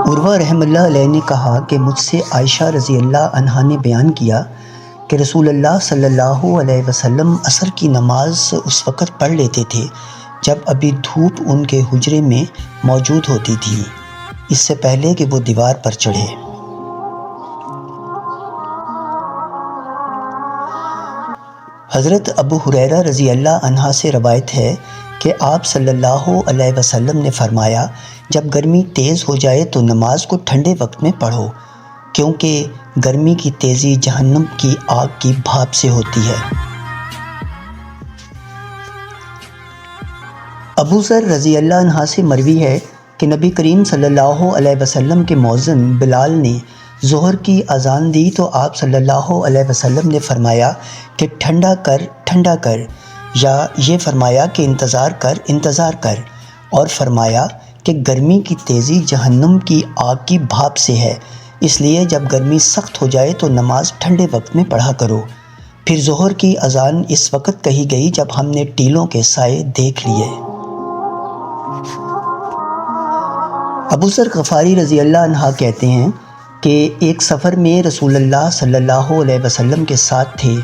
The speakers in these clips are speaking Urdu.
عروہ رحمہ اللہ علیہ نے کہا کہ مجھ سے عائشہ رضی اللہ عنہا نے بیان کیا کہ رسول اللہ صلی اللہ علیہ وسلم عصر کی نماز اس وقت پڑھ لیتے تھے جب ابھی دھوپ ان کے حجرے میں موجود ہوتی تھی، اس سے پہلے کہ وہ دیوار پر چڑھے۔ حضرت ابو ہریرہ رضی اللہ عنہ سے روایت ہے کہ آپ صلی اللہ علیہ وسلم نے فرمایا، جب گرمی تیز ہو جائے تو نماز کو ٹھنڈے وقت میں پڑھو، کیونکہ گرمی کی تیزی جہنم کی آگ کی بھاپ سے ہوتی ہے۔ ابو ذر رضی اللہ عنہ سے مروی ہے کہ نبی کریم صلی اللہ علیہ وسلم کے مؤذن بلال نے ظہر کی اذان دی تو آپ صلی اللہ علیہ وسلم نے فرمایا کہ ٹھنڈا کر، یا یہ فرمایا کہ انتظار کر، اور فرمایا کہ گرمی کی تیزی جہنم کی آگ کی بھاپ سے ہے، اس لیے جب گرمی سخت ہو جائے تو نماز ٹھنڈے وقت میں پڑھا کرو۔ پھر ظہر کی اذان اس وقت کہی گئی جب ہم نے ٹیلوں کے سائے دیکھ لیے۔ ابو ذر غفاری رضی اللہ عنہ کہتے ہیں کہ ایک سفر میں رسول اللہ صلی اللہ علیہ وسلم کے ساتھ تھے۔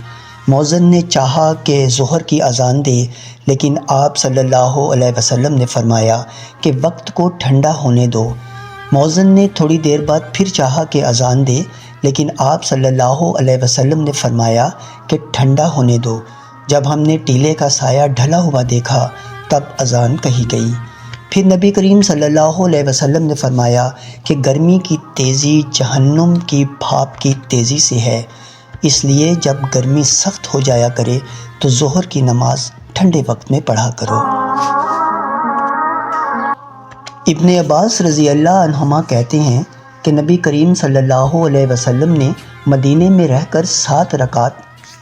مؤذن نے چاہا کہ ظہر کی اذان دے، لیکن آپ صلی اللہ علیہ وسلم نے فرمایا کہ وقت کو ٹھنڈا ہونے دو۔ مؤذن نے تھوڑی دیر بعد پھر چاہا کہ اذان دے، لیکن آپ صلی اللہ علیہ وسلم نے فرمایا کہ ٹھنڈا ہونے دو۔ جب ہم نے ٹیلے کا سایہ ڈھلا ہوا دیکھا تب اذان کہی گئی۔ پھر نبی کریم صلی اللہ علیہ وسلم نے فرمایا کہ گرمی کی تیزی جہنم کی بھاپ کی تیزی سے ہے، اس لیے جب گرمی سخت ہو جایا کرے تو ظہر کی نماز ٹھنڈے وقت میں پڑھا کرو۔ ابن عباس رضی اللہ عنہما کہتے ہیں کہ نبی کریم صلی اللہ علیہ وسلم نے مدینے میں رہ کر 7 رکعت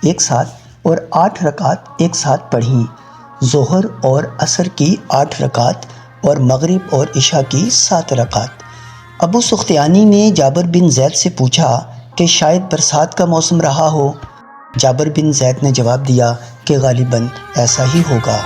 ایک ساتھ اور 8 رکعت ایک ساتھ پڑھیں، ظہر اور عصر کی 8 رکعت اور مغرب اور عشاء کی 7 رکعت۔ ابو سختیانی نے جابر بن زید سے پوچھا کہ شاید برسات کا موسم رہا ہو۔ جابر بن زید نے جواب دیا کہ غالباً ایسا ہی ہوگا۔